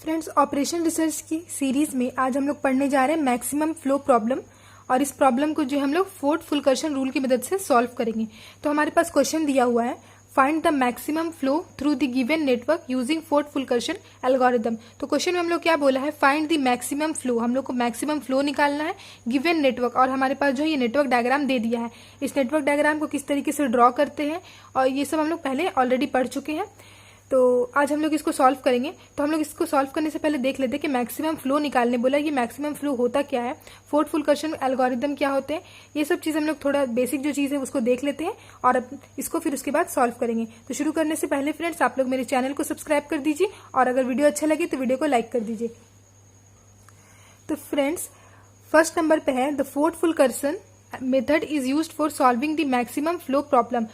Friends, operation research की series में आज हम लोग पढ़ने जा रहे हैं मैक्सिमम फ्लो प्रॉब्लम। और इस प्रॉब्लम को जो हम लोग फोर्थ फुलकर्शन रूल की मदद से सॉल्व करेंगे। तो हमारे पास क्वेश्चन दिया हुआ है, find the maximum flow through the given network using Ford Fulkerson algorithm. तो क्वेश्चन में हम लोग क्या बोला है, फाइंड द मैक्सिमम फ्लो। हम लोग को मैक्सिमम फ्लो निकालना है गिवन नेटवर्क। और हमारे पास जो है ये नेटवर्क डायग्राम दे दिया है। इस नेटवर्क डायग्राम को किस तरीके से ड्रॉ करते हैं और ये सब हम लोग पहले ऑलरेडी पढ़ चुके हैं। तो आज हम लोग इसको सॉल्व करेंगे। तो हम लोग इसको सॉल्व करने से पहले देख लेते हैं कि मैक्सिमम फ्लो निकालने बोला, ये मैक्सिमम फ्लो होता क्या है, फोर्थ फुलकर्शन एल्गोरिदम क्या होते हैं, ये सब चीज़ हम लोग थोड़ा बेसिक जो चीज़ है उसको देख लेते हैं और अब इसको फिर उसके बाद सॉल्व करेंगे। तो शुरू करने से पहले फ्रेंड्स, आप लोग मेरे चैनल को सब्सक्राइब कर दीजिए और अगर वीडियो अच्छा लगे तो वीडियो को लाइक कर दीजिए। तो फ्रेंड्स, फर्स्ट नंबर पे है the Ford Fulkerson method is used for solving the maximum flow problem.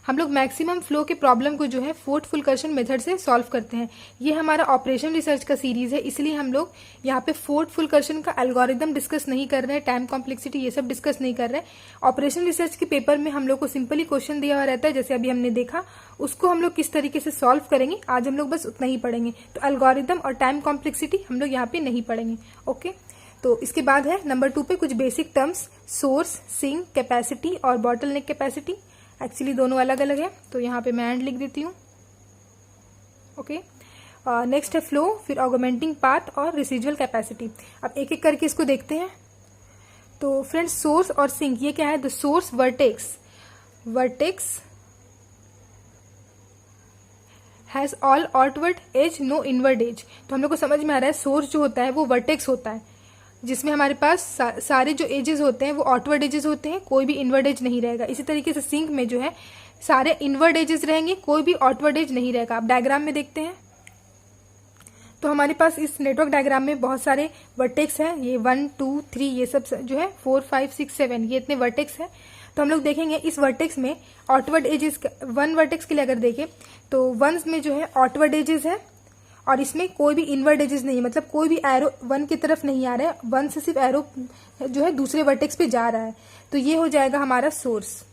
हम लोग मैक्सिमम फ्लो के प्रॉब्लम को जो है फोर्थ फुलकर्शन मेथड से सॉल्व करते हैं। ये हमारा ऑपरेशन रिसर्च का सीरीज है, इसलिए हम लोग यहाँ पे फोर्थ फुलकर्शन का एल्गोरिदम डिस्कस नहीं कर रहे हैं, टाइम कॉम्प्लेक्सिटी ये सब डिस्कस नहीं कर रहे हैं। ऑपरेशन रिसर्च के पेपर में हम लोग को सिंपली क्वेश्चन दिया हुआ रहता है, जैसे अभी हमने देखा, उसको हम लोग किस तरीके से सॉल्व करेंगे आज हम लोग बस उतना ही पढ़ेंगे। तो एल्गोरिदम और टाइम कॉम्प्लेक्सिटी हम लोग यहाँ पे नहीं पढ़ेंगे। ओके, तो इसके बाद है नंबर 2 पे कुछ basic terms, source, sink, capacity और बॉटलनेक कैपेसिटी। एक्चुअली दोनों अलग अलग है, तो यहाँ पे मैं एंड लिख देती हूँ। ओके, नेक्स्ट है फ्लो, फिर ऑगमेंटिंग पाथ और रेसिजुअल कैपेसिटी। अब एक एक करके इसको देखते हैं। तो फ्रेंड्स, सोर्स और सिंक ये क्या है, the source vertex has all outward edge, no inward edge. तो हम लोग को समझ में आ रहा है, सोर्स जो होता है वो वर्टेक्स होता है, जिसमें हमारे पास सारे जो एजेस होते हैं वो आउटवर्ड एजेस होते हैं, कोई भी इनवर्ड एज नहीं रहेगा। इसी तरीके से सिंक में जो है सारे इनवर्ड एजेस रहेंगे, कोई भी आउटवर्ड एज नहीं रहेगा। आप डायग्राम में देखते हैं तो हमारे पास इस नेटवर्क डायग्राम में बहुत सारे वर्टेक्स हैं, ये 1 2 3 ये सब जो है 4 5 6 7 ये इतने वर्टेक्स हैं। तो हम लोग देखेंगे इस वर्टेक्स में आउटवर्ड एजेस, वन वर्टेक्स के लिए अगर देखें तो वंस में जो है आउटवर्ड एजेस है और इसमें कोई भी इनवर्ड एजेस नहीं है, मतलब कोई भी एरो वन की तरफ नहीं आ रहा है, वन से सिर्फ एरो जो है दूसरे वर्टेक्स पे जा रहा है। तो ये हो जाएगा हमारा सोर्स।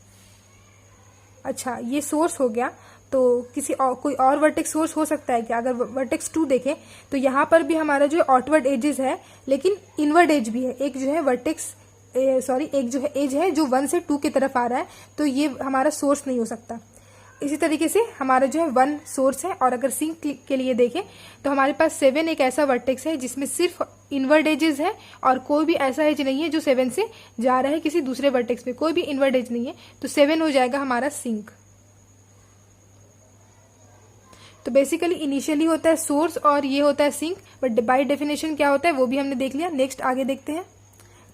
अच्छा, ये सोर्स हो गया। तो कोई और वर्टेक्स सोर्स हो सकता है क्या? अगर वर्टेक्स 2 देखें तो यहाँ पर भी हमारा जो है आउटवर्ड एजेस है, लेकिन इनवर्ड एज भी है। एक जो है एक जो है एज है जो 1 से 2 की तरफ आ रहा है, तो ये हमारा सोर्स नहीं हो सकता। इसी तरीके से हमारा जो है 1 सोर्स है। और अगर सिंक के लिए देखें तो हमारे पास 7 एक ऐसा वर्टेक्स है जिसमें सिर्फ इनवर्ड एजेस है और कोई भी ऐसा एज नहीं है जो 7 से जा रहा है किसी दूसरे वर्टेक्स पे, कोई भी इनवर्ड एज नहीं है। तो 7 हो जाएगा हमारा सिंक। तो बेसिकली इनिशियली होता है सोर्स और ये होता है सिंक, बट बाय डेफिनेशन क्या होता है वो भी हमने देख लिया। नेक्स्ट आगे देखते हैं।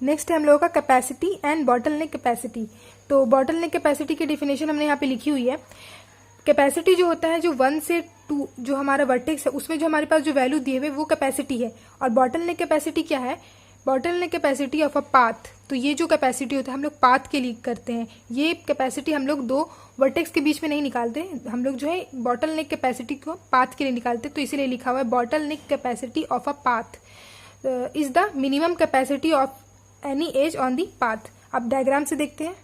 नेक्स्ट है हम लोगों का कैपेसिटी एंड बॉटलनेक कैपेसिटी। तो बॉटलनेक कैपेसिटी की डेफिनेशन हमने यहाँ पे लिखी हुई है। कैपेसिटी जो होता है जो 1 से 2 जो हमारा वर्टेक्स है उसमें जो हमारे पास जो वैल्यू दिए हुए वो कैपेसिटी है। और बॉटलनेक कैपेसिटी क्या है, bottleneck capacity of a path. तो ये जो कैपेसिटी होता है हम लोग पाथ के लिए करते हैं, ये कैपेसिटी हम लोग 2 वर्टेक्स के बीच में नहीं निकालते, हम लोग जो है बॉटलनेक कैपेसिटी को पाथ के लिए निकालते। तो इसीलिए लिखा हुआ है bottleneck capacity of a path is the minimum capacity of any as on the path. अब डायग्राम से देखते हैं।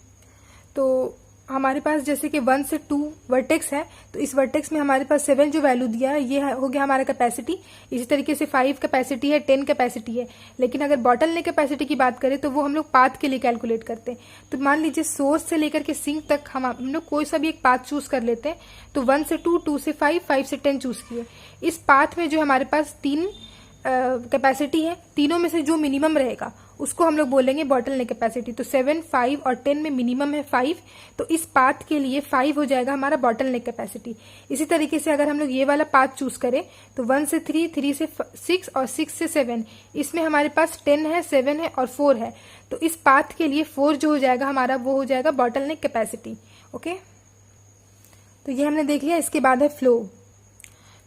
तो हमारे पास जैसे कि 1 से 2 वर्टेक्स है, तो इस वर्टेक्स में हमारे पास 7 जो वैल्यू दिया है ये हो गया हमारा कैपेसिटी। इसी तरीके से 5 कैपेसिटी है, 10 कैपेसिटी है। लेकिन अगर बॉटलनेक कैपेसिटी की बात करें तो वो हम लोग पाथ के लिए कैलकुलेट करते हैं। तो मान लीजिए सोर्स से लेकर के सिंक तक हम लोग कोई सा भी एक पाथ चूज कर लेते हैं। तो 1 से 2, 2 से 5, 5 से 10 चूज किए। इस पाथ में जो हमारे पास 3 कैपेसिटी है, तीनों में से जो मिनिमम रहेगा उसको हम लोग बोलेंगे बॉटलनेक कैपेसिटी। तो 7, 5 और 10 में मिनिमम है 5, तो इस पाथ के लिए 5 हो जाएगा हमारा बॉटलनेक कैपेसिटी। इसी तरीके से अगर हम लोग ये वाला पाथ चूज करें तो 1 से 3, 3 से 6 और 6 से 7, इसमें हमारे पास 10 है, 7 है और 4 है। तो इस पाथ के लिए 4 जो हो जाएगा हमारा वो हो जाएगा बॉटलनेक कैपेसिटी। ओके, तो ये हमने देख लिया। इसके बाद है फ्लो।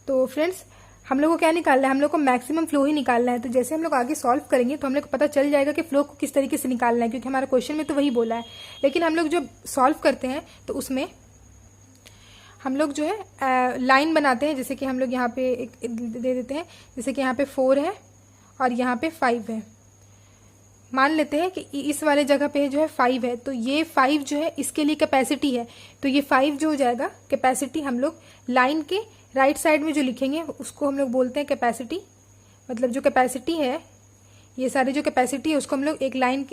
तो फ्रेंड्स, हम लोग को क्या निकालना है, हम लोग को मैक्सिमम फ्लो ही निकालना है। तो जैसे हम लोग आगे सॉल्व करेंगे तो हम लोग को पता चल जाएगा कि फ्लो को किस तरीके से निकालना है, क्योंकि हमारा क्वेश्चन में तो वही बोला है। लेकिन हम लोग जब सॉल्व करते हैं तो उसमें हम लोग जो है लाइन बनाते हैं। जैसे कि हम लोग यहाँ पे एक दे देते हैं, जैसे कि यहाँ पे 4 है और यहाँ पे 5 है। मान लेते हैं कि इस वाले जगह पे जो है 5 है, तो ये 5 जो है इसके लिए कैपेसिटी है। तो ये 5 जो हो जाएगा कैपेसिटी, हम लोग लाइन के राइट साइड में जो लिखेंगे उसको हम लोग बोलते हैं कैपेसिटी। मतलब जो कैपेसिटी है, ये सारी जो कैपेसिटी है उसको हम लोग एक लाइन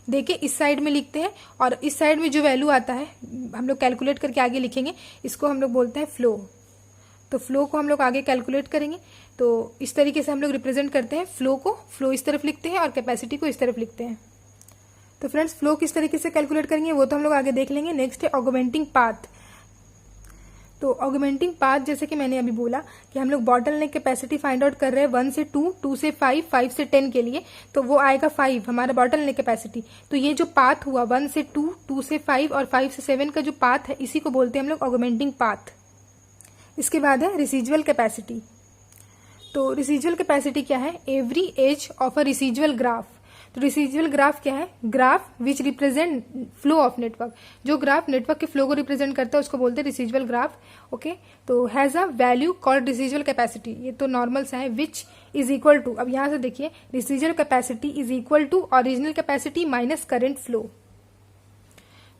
देके इस साइड में लिखते हैं, और इस साइड में जो वैल्यू आता है हम लोग कैलकुलेट करके आगे लिखेंगे, इसको हम लोग बोलते हैं फ्लो। तो फ्लो को हम लोग आगे कैलकुलेट करेंगे। तो इस तरीके से हम लोग रिप्रेजेंट करते हैं फ्लो को, फ्लो इस तरफ लिखते हैं और कैपेसिटी को इस तरफ लिखते हैं। तो फ्रेंड्स फ्लो किस तरीके से कैलकुलेट करेंगे वो तो हम लोग आगे देख लेंगे। नेक्स्ट है ऑगमेंटिंग पाथ। तो ऑगमेंटिंग पाथ जैसे कि मैंने अभी बोला कि हम लोग बॉटल नेक कैपेसिटी फाइंड आउट कर रहे हैं 1 से 2, 2 से 5, 5 से 10 के लिए, तो वो आएगा 5 हमारा बॉटल नेक कैपेसिटी। तो ये जो पाथ हुआ 1 से 2, 2 से 5 और 5 से 7 का जो पाथ है, इसी को बोलते हैं हम लोग ऑगमेंटिंग पाथ। इसके बाद है रिसीजुअल कैपेसिटी। तो रिसीजुअल कैपेसिटी क्या है? Every edge of a residual graph. तो रिसीजुअल ग्राफ क्या है? Graph which represent flow of network. जो ग्राफ नेटवर्क के फ्लो को रिप्रेजेंट करता है उसको बोलते हैं रिसीजुअल ग्राफ। ओके, तो has a value called residual capacity. ये तो नॉर्मल सा है, विच इज इक्वल टू, अब यहां से देखिए, residual capacity is equal to original capacity minus current flow.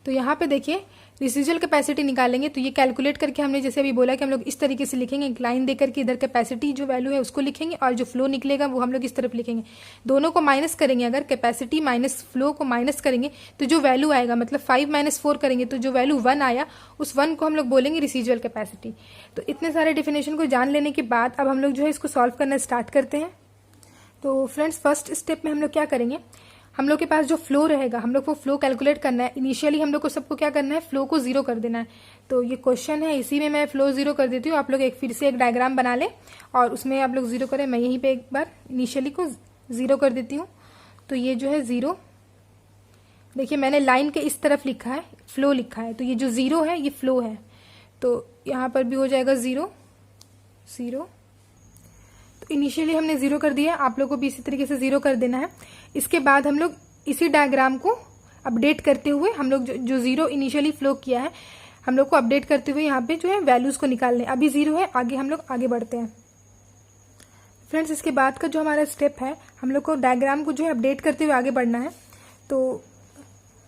तो यहाँ पे देखिए रिसीजुअल कैपेसिटी निकालेंगे तो ये कैलकुलेट करके हमने जैसे अभी बोला कि हम लोग इस तरीके से लिखेंगे, एक लाइन देकर के इधर कैपेसिटी जो वैल्यू है उसको लिखेंगे और जो फ्लो निकलेगा वो हम लोग इस तरफ लिखेंगे। दोनों को माइनस करेंगे, अगर कैपेसिटी माइनस फ्लो को माइनस करेंगे तो जो वैल्यू आएगा, मतलब 5 माइनस 4 करेंगे तो जो वैल्यू 1 आया, उस 1 को हम लोग बोलेंगे रिसीजुअल कैपेसिटी। तो इतने सारे डिफिनेशन को जान लेने के बाद अब हम लोग जो है इसको सॉल्व करना स्टार्ट करते हैं। तो फ्रेंड्स फर्स्ट स्टेप में हम लोग क्या करेंगे, हम लोग के पास जो फ्लो रहेगा, हम लोग को फ्लो कैलकुलेट करना है। इनिशियली हम लोग को सबको क्या करना है, फ्लो को 0 कर देना है। तो ये क्वेश्चन है, इसी में मैं फ्लो 0 कर देती हूँ। आप लोग एक फिर से एक डायग्राम बना लें और उसमें आप लोग 0 करें। मैं यहीं पे एक बार इनिशियली को 0 कर देती हूँ। तो ये जो है 0, देखिए मैंने लाइन के इस तरफ लिखा है, फ्लो लिखा है, तो ये जो 0 है ये फ्लो है। तो यहाँ पर भी हो जाएगा 0, 0। तो इनिशियली हमने 0 कर दिया, आप लोग को भी इसी तरीके से 0 कर देना है। इसके बाद हम लोग इसी डायग्राम को अपडेट करते हुए, हम लोग जो 0 इनिशियली फ्लो किया है, हम लोग को अपडेट करते हुए यहाँ पे जो है वैल्यूज को निकालने। अभी 0 है, आगे हम लोग आगे बढ़ते हैं। फ्रेंड्स इसके बाद का जो हमारा स्टेप है, हम लोग को डायग्राम को जो है अपडेट करते हुए आगे बढ़ना है। तो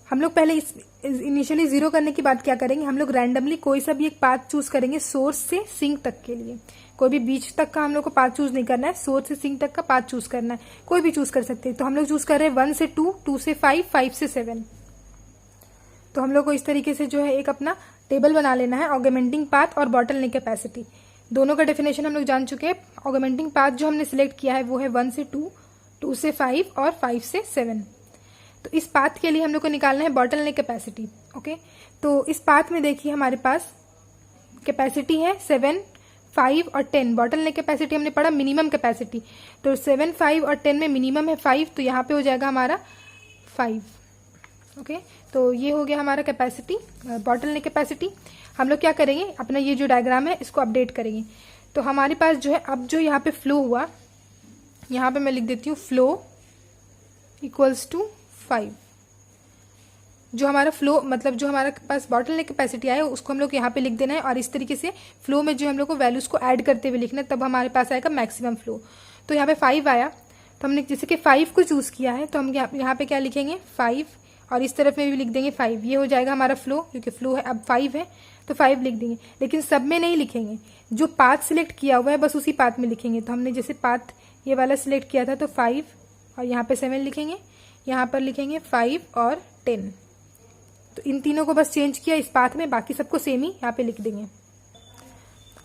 हम लोग पहले इस इनिशियली 0 करने के बाद क्या करेंगे, हम लोग रैंडमली कोई सा भी एक पाथ चूज करेंगे सोर्स से सिंक तक के लिए। कोई भी बीच तक का हम लोग को पाथ चूज नहीं करना है, सोर्स से सिंक तक का पाथ चूज करना है। कोई भी चूज कर सकते हैं। तो हम लोग चूज कर रहे हैं 1 से 2, 2 से 5, 5 से 7। तो हम लोग को इस तरीके से जो है एक अपना टेबल बना लेना है, ऑगमेंटिंग पाथ और बॉटलनेक कैपेसिटी। दोनों का डेफिनेशन हम लोग जान चुके हैं। ऑगमेंटिंग पाथ जो हमने सिलेक्ट किया है वो है 1 से 2, 2 से 5 और 5 से 7। तो इस पाथ के लिए हम लोग को निकालना है बॉटलनेक कैपेसिटी। ओके, तो इस पाथ में देखिए हमारे पास कैपेसिटी है 7, 5 और 10। बॉटलनेक कैपेसिटी हमने पढ़ा मिनिमम कैपेसिटी, तो 7, 5 और 10 में मिनिमम है 5, तो यहाँ पे हो जाएगा हमारा 5। ओके, तो ये हो गया हमारा कैपेसिटी, बॉटलनेक कैपेसिटी। हम लोग क्या करेंगे, अपना ये जो डायग्राम है इसको अपडेट करेंगे। तो हमारे पास जो है अब जो यहाँ पे फ्लो हुआ, यहाँ पे मैं लिख देती हूँ फ्लो इक्वल्स टू 5। जो हमारा फ्लो मतलब जो हमारे पास बॉटलनेक कैपेसिटी आया उसको हम लोग यहाँ पे लिख देना है, और इस तरीके से फ्लो में जो हम लोग को वैल्यूज को ऐड करते हुए लिखना है, तब हमारे पास आएगा मैक्सिमम फ्लो। तो यहाँ पे 5 आया, तो हमने जैसे कि 5 को चूज किया है तो हम यहाँ पे क्या लिखेंगे 5, और इस तरफ में भी लिख देंगे 5। ये हो जाएगा हमारा फ्लो, क्योंकि फ्लो है अब 5 है तो 5 लिख देंगे। लेकिन सब में नहीं लिखेंगे, जो पाथ सिलेक्ट किया हुआ है बस उसी पाथ में लिखेंगे। तो हमने जैसे पाथ ये वाला सिलेक्ट किया था तो 5 और यहाँ पे 7 लिखेंगे, यहाँ पर लिखेंगे 5 और 10। तो इन तीनों को बस चेंज किया इस पाथ में, बाकी सबको सेम ही यहाँ पे लिख देंगे।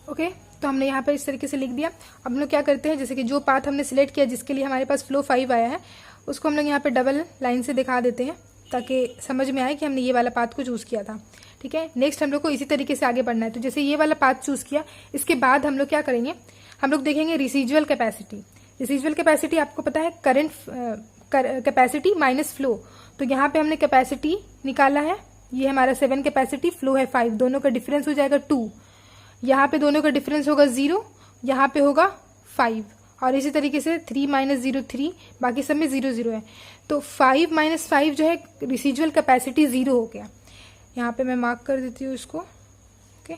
ओके, तो हमने यहाँ पर इस तरीके से लिख दिया। अब हम लोग क्या करते हैं, जैसे कि जो पाथ हमने सिलेक्ट किया जिसके लिए हमारे पास फ्लो 5 आया है, उसको हम लोग यहाँ पे डबल लाइन से दिखा देते हैं ताकि समझ में आए कि हमने ये वाला पाथ को चूज किया था। ठीक है, नेक्स्ट हम लोग को इसी तरीके से आगे बढ़ना है। तो जैसे ये वाला पाथ चूज किया, इसके बाद हम लोग क्या करेंगे, हम लोग देखेंगे रिसीजुअल कैपेसिटी। रिसीजुअल कैपेसिटी आपको पता है करंट कैपेसिटी माइनस फ्लो। तो यहाँ पे हमने कैपेसिटी निकाला है, ये हमारा 7 कैपेसिटी, फ्लो है 5, दोनों का डिफरेंस हो जाएगा 2। यहाँ पे दोनों का डिफरेंस होगा 0, यहाँ पे होगा 5, और इसी तरीके से 3 माइनस 0 3, बाकी सब में 0 0 है। तो 5 माइनस 5 जो है रिसीजुअल कैपेसिटी 0 हो गया। यहाँ पे मैं मार्क कर देती हूँ इसको। ओके,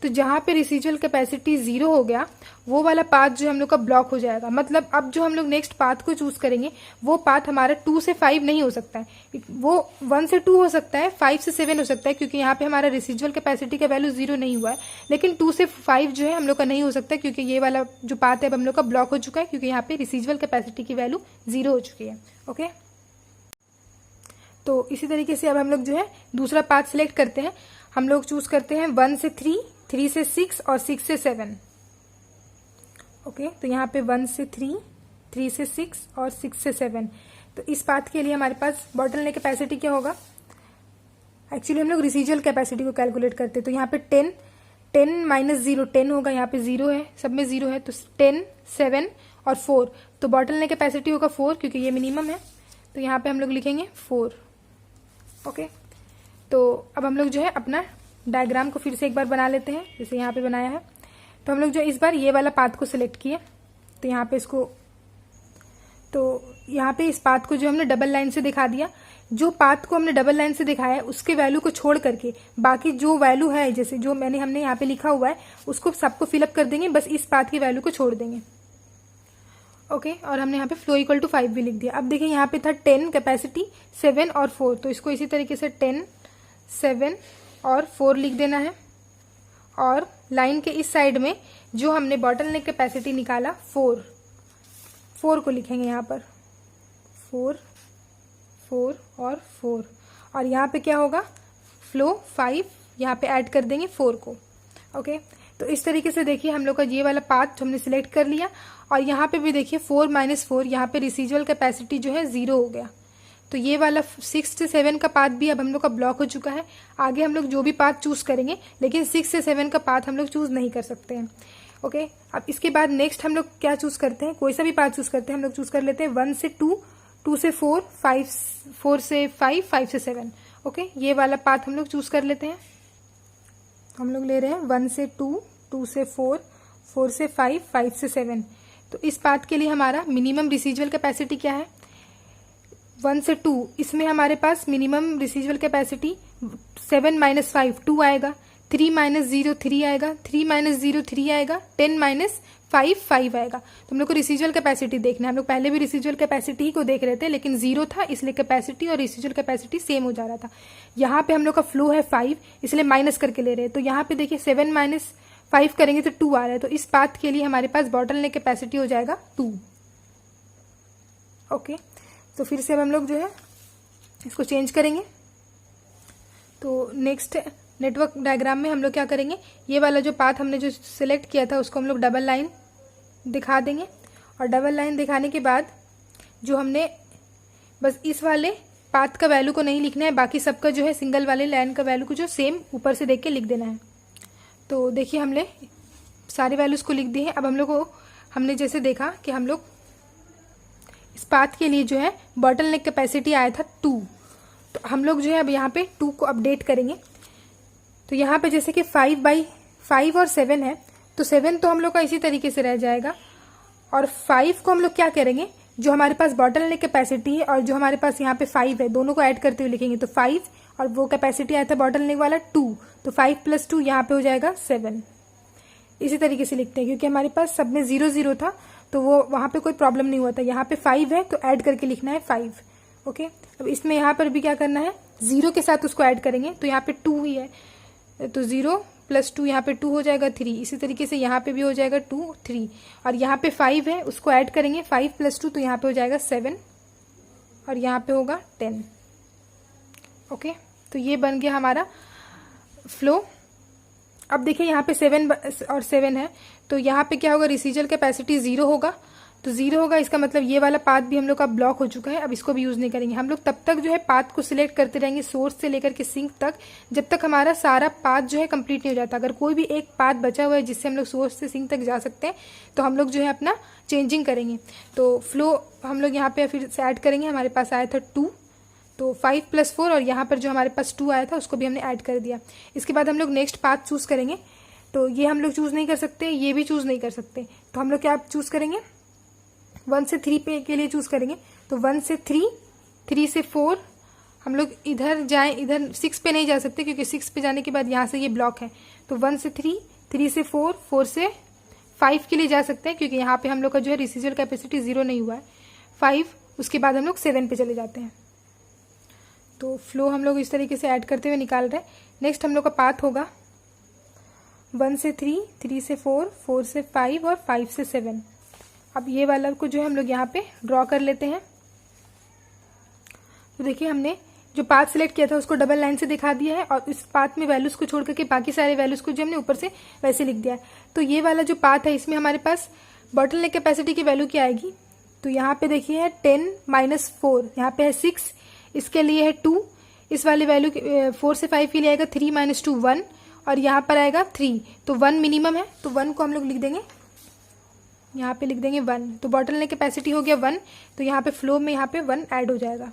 तो जहाँ पे रेसिजुअल कैपेसिटी 0 हो गया वो वाला पाथ जो हम लोग का ब्लॉक हो जाएगा। मतलब अब जो हम लोग नेक्स्ट पाथ को चूज करेंगे वो पाथ हमारा 2 से 5 नहीं हो सकता है, वो 1 से 2 हो सकता है, 5 से 7 हो सकता है, क्योंकि यहाँ पे हमारा रेसिजुअल कैपेसिटी का वैल्यू 0 नहीं हुआ है। लेकिन 2 से 5 जो है हम लोग का नहीं हो सकता, क्योंकि ये वाला जो पाथ है अब हम लोग का ब्लॉक हो चुका है, क्योंकि यहाँ पे रेसिजुअल कैपेसिटी की वैल्यू 0 हो चुकी है। ओके, तो इसी तरीके से अब हम लोग जो है दूसरा पाथ सिलेक्ट करते हैं। हम लोग चूज करते हैं 1 से 3, 3 से 6 और 6 से 7। ओके, तो यहाँ पे 1 से 3, 3 से 6 और 6 से 7। तो इस पाथ के लिए हमारे पास बॉटलनेक कैपेसिटी क्या होगा? एक्चुअली हम लोग रेसिजुअल कैपेसिटी को कैलकुलेट करते हैं। तो यहाँ पे 10 माइनस 0 10 होगा, यहाँ पे 0 है, सब में 0 है, तो 10, 7 और 4। तो बॉटलनेक कैपेसिटी होगा 4, क्योंकि ये मिनिमम है। तो यहाँ पे हम लोग लिखेंगे 4। ओके, तो अब हम लोग जो है अपना डायग्राम को फिर से एक बार बना लेते हैं, जैसे यहाँ पे बनाया है। तो हम लोग जो इस बार ये वाला पाथ को सिलेक्ट किए, तो यहाँ पे इसको, तो यहाँ पे इस पाथ को जो हमने डबल लाइन से दिखा दिया। जो पाथ को हमने डबल लाइन से दिखाया है उसके वैल्यू को छोड़ करके बाकी जो वैल्यू है, जैसे जो हमने यहाँ पे लिखा हुआ है उसको सबको फिलअप कर देंगे, बस इस पाथ की वैल्यू को छोड़ देंगे। ओके, और हमने यहाँ पे फ्लो इक्वल टू 5 भी लिख दिया। अब देखिए यहाँ पे था 10 कैपेसिटी, 7 और 4, तो इसको इसी तरीके से 10, 7 और 4 लिख देना है। और लाइन के इस साइड में जो हमने बॉटलनेक कैपेसिटी निकाला 4 को लिखेंगे यहाँ पर, 4 और 4। और यहाँ पे क्या होगा? फ्लो 5, यहाँ पे ऐड कर देंगे 4 को। ओके, तो इस तरीके से देखिए हम लोग का ये वाला पाथ हमने सिलेक्ट कर लिया। और यहाँ पे भी देखिए 4 माइनस 4, यहाँ पे रेसिजुअल कैपेसिटी जो है 0 हो गया। तो ये वाला 6 से 7 का पाथ भी अब हम लोग का ब्लॉक हो चुका है। आगे हम लोग जो भी पाथ चूज करेंगे, लेकिन 6 से 7 का पाथ हम लोग चूज नहीं कर सकते हैं। ओके, अब इसके बाद नेक्स्ट हम लोग क्या चूज करते हैं? कोई सा भी पाथ चूज करते हैं। हम लोग चूज कर लेते हैं 1 से 2, 2 से 4, 4 से 5, 5 से 7। ओके, ये वाला पाथ हम लोग चूज कर लेते हैं। हम लोग ले रहे हैं 1 से 2, 2 से 4, 4 से 5, 5 से 7। तो इस पाथ के लिए हमारा मिनिमम रेसिजुअल कैपेसिटी क्या है? 1 से 2, इसमें हमारे पास मिनिमम रेसिजुअल कैपेसिटी 7 माइनस 5 2 आएगा, 3 माइनस 0 3 आएगा, 3 माइनस 0 3 आएगा, 10 माइनस 5 5 आएगा। तो हम लोग को रेसिजुअल कैपेसिटी देखना है। हम लोग पहले भी रेसिजुअल कैपेसिटी ही को देख रहे थे, लेकिन 0 था इसलिए कैपेसिटी और रेसिजुअल कैपेसिटी सेम हो जा रहा था। यहाँ पे हम लोग का फ्लो है 5, इसलिए माइनस करके ले रहे हैं। तो यहाँ पे देखिए 7 माइनस 5 करेंगे तो 2 आ रहा है। तो इस पाथ के लिए हमारे पास बॉटलनेक कैपेसिटी हो जाएगा 2। ओके, तो फिर से अब हम लोग जो है इसको चेंज करेंगे। तो नेक्स्ट नेटवर्क डायग्राम में हम लोग क्या करेंगे? ये वाला जो पाथ हमने जो सिलेक्ट किया था उसको हम लोग डबल लाइन दिखा देंगे। और डबल लाइन दिखाने के बाद जो हमने बस इस वाले पाथ का वैल्यू को नहीं लिखना है, बाकी सबका जो है सिंगल वाले लाइन का वैल्यू को जो सेम ऊपर से देख के लिख देना है। तो देखिए हमने सारे वैल्यूज को लिख दी है। अब हम लोग को हमने जैसे देखा कि हम लोग इस पाथ के लिए जो है बॉटलनेक कैपेसिटी आया था 2, तो हम लोग जो है अब यहाँ पे 2 को अपडेट करेंगे। तो यहाँ पे जैसे कि 5/5 और 7 है, तो 7 तो हम लोग का इसी तरीके से रह जाएगा। और 5 को हम लोग क्या करेंगे? जो हमारे पास बॉटलनेक कैपेसिटी है और जो हमारे पास यहाँ पे 5 है, दोनों को ऐड करते हुए लिखेंगे। तो 5 और वो कैपेसिटी आया था बॉटलनेक वाला 2, तो 5 + 2 यहाँ पे हो जाएगा 7। इसी तरीके से लिखते हैं, क्योंकि हमारे पास सब में 0 0 था, तो वो वहाँ पे कोई प्रॉब्लम नहीं हुआ था। यहाँ पे 5 है तो ऐड करके लिखना है 5। ओके, अब इसमें यहाँ पर भी क्या करना है? 0 के साथ उसको ऐड करेंगे, तो यहाँ पे 2 ही है, तो 0 + 2 यहाँ पे 2 हो जाएगा 3। इसी तरीके से यहाँ पे भी हो जाएगा 2 3। और यहाँ पे 5 है, उसको ऐड करेंगे 5 + 2, तो यहाँ पे हो जाएगा 7 और यहाँ पे होगा 10। ओके, तो ये बन गया हमारा फ्लो। अब देखिए यहाँ पे 7 और 7 है, तो यहाँ पे क्या होगा? रेसिजुअल कैपेसिटी 0 होगा। तो 0 होगा, इसका मतलब ये वाला पाथ भी हम लोग का ब्लॉक हो चुका है। अब इसको भी यूज नहीं करेंगे। हम लोग तब तक जो है पाथ को सिलेक्ट करते रहेंगे, सोर्स से लेकर के सिंक तक, जब तक हमारा सारा पाथ जो है कंप्लीट नहीं हो जाता। अगर कोई भी एक पाथ बचा हुआ है जिससे हम लोग सोर्स से सिंक तक जा सकते हैं, तो हम लोग जो है अपना चेंजिंग करेंगे। तो फ्लो हम लोग यहाँ पे फिर से ऐड करेंगे। हमारे पास आया था 2, तो 5 + 4 और यहाँ पर जो हमारे पास 2 आया था उसको भी हमने ऐड कर दिया। इसके बाद हम लोग नेक्स्ट पाथ चूज करेंगे। तो ये हम लोग चूज नहीं कर सकते, ये भी चूज नहीं कर सकते, तो हम लोग क्या चूज करेंगे? 1 से 3 पे के लिए चूज करेंगे। तो 1 से 3, 3 से 4, हम लोग इधर जाएं, इधर 6 पे नहीं जा सकते क्योंकि 6 पे जाने के बाद यहाँ से ये ब्लॉक है, तो 1 से 3, 3 से 4, 4 से 5 के लिए जा सकते हैं, क्योंकि यहाँ पे हम लोग का जो है रिसीजुअल कैपेसिटी 0 नहीं हुआ है। 5, उसके बाद हम लोग 7 पे चले जाते हैं। तो फ्लो हम लोग इस तरीके से ऐड करते हुए निकाल रहे हैं। नेक्स्ट हम लोग का पाथ होगा 1 से 3, 3 से 4, 4 से 5 और 5 से 7। अब ये वाला को जो है हम लोग यहाँ पे ड्रॉ कर लेते हैं। तो देखिए हमने जो पाथ सिलेक्ट किया था उसको डबल लाइन से दिखा दिया है, और इस पाथ में वैल्यूज को छोड़ करके बाकी सारे वैल्यूज को जो हमने ऊपर से वैसे लिख दिया है। तो ये वाला जो पाथ है इसमें हमारे पास बॉटल नेक कैपेसिटी की वैल्यू क्या आएगी, तो यहाँ पे देखिए है 10 - 4, यहाँ पे है 6, इसके लिए है 2, इस वाली वैल्यू 4 से 5 के लिए आएगा 3 - 2 1, और यहाँ पर आएगा 3, तो 1 मिनिमम है, तो 1 को हम लोग लिख देंगे, यहाँ पे लिख देंगे 1। तो बॉटल नेक कैपेसिटी हो गया 1, तो यहाँ पे फ्लो में यहाँ पे 1 ऐड हो जाएगा,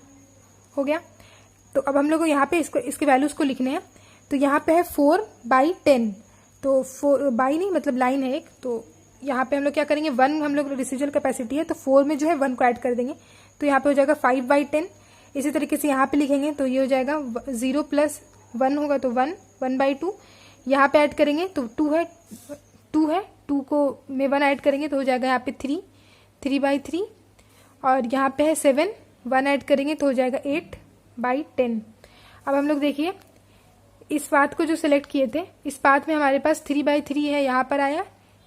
हो गया। तो अब हम लोग को यहाँ पे इसके वैल्यूज को लिखने हैं। तो यहाँ पे है 4/10, तो 4 बाई नहीं मतलब लाइन है एक, तो यहाँ पे हम लोग क्या करेंगे, 1 हम लोग रिसीजुअल कैपेसिटी है, तो 4 में जो है 1 को ऐड कर देंगे, तो यहाँ पे हो जाएगा 5/10। इसी तरीके से यहाँ पे लिखेंगे तो ये हो जाएगा 0 + 1 होगा तो 1, 1/2। यहाँ पे ऐड करेंगे तो 2 है, 2 को में 1 ऐड करेंगे तो हो जाएगा यहाँ पे 3, 3/3, और यहाँ पे है 7, 1 ऐड करेंगे तो हो जाएगा 8/10। अब हम लोग देखिए इस पाथ को जो सिलेक्ट किए थे, इस पाथ में हमारे पास 3/3 है, यहाँ पर आया,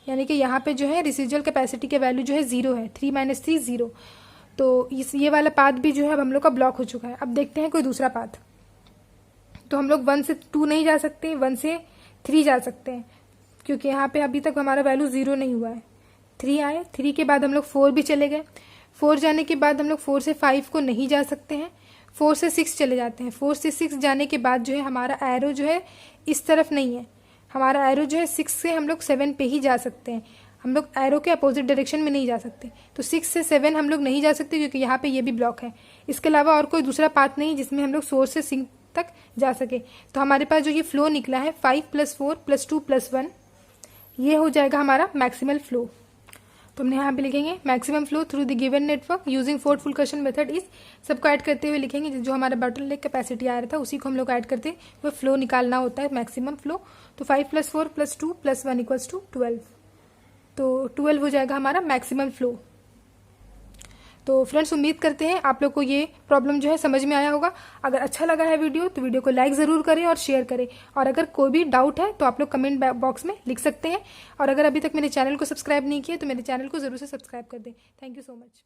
यानी कि यहाँ पे जो है रिसीजुअल कैपेसिटी के वैल्यू जो है 0 है, 3 - 3 0। तो ये वाला पाथ भी जो है अब हम लोग का ब्लॉक हो चुका है। अब देखते हैं कोई दूसरा पाथ। तो हम लोग 1 से 2 नहीं जा सकते, 1 से 3 जा सकते हैं, क्योंकि यहाँ पे अभी तक हमारा वैल्यू 0 नहीं हुआ है। 3 आए, 3 के बाद हम लोग 4 भी चले गए, 4 जाने के बाद हम लोग 4 से 5 को नहीं जा सकते हैं, 4 से 6 चले जाते हैं। 4 से 6 जाने के बाद जो है हमारा एरो जो है इस तरफ नहीं है, हमारा एरो जो है 6 से हम लोग 7 पे ही जा सकते हैं, हम लोग एरो के अपोजिट डायरेक्शन में नहीं जा सकते। तो 6 से 7 हम लोग नहीं जा सकते, क्योंकि यहाँ पे ये भी ब्लॉक है। इसके अलावा और कोई दूसरा पाथ नहीं जिसमें हम लोग सोर्स से सिंक तक जा सके। तो हमारे पास जो ये फ्लो निकला है 5 + 4 + 2 + 1, ये हो जाएगा हमारा मैक्सिमल फ्लो। तो हमने यहाँ पे लिखेंगे maximum flow through the given network using fourth-full-question method is, सबको ऐड करते हुए लिखेंगे, जो हमारा बॉटल नेक कैपेसिटी आ रहा था उसी को हम लोग ऐड करते हुए फ्लो निकालना होता है, मैक्सिमम फ्लो। तो 5 + 4 + 2 + 1 = 12, तो 12 हो जाएगा हमारा मैक्सिमम फ्लो। तो फ्रेंड्स उम्मीद करते हैं आप लोग को ये प्रॉब्लम जो है समझ में आया होगा। अगर अच्छा लगा है वीडियो तो वीडियो को लाइक ज़रूर करें और शेयर करें, और अगर कोई भी डाउट है तो आप लोग कमेंट बॉक्स में लिख सकते हैं, और अगर अभी तक मेरे चैनल को सब्सक्राइब नहीं किया तो मेरे चैनल को ज़रूर से सब्सक्राइब कर दें। Thank you so much.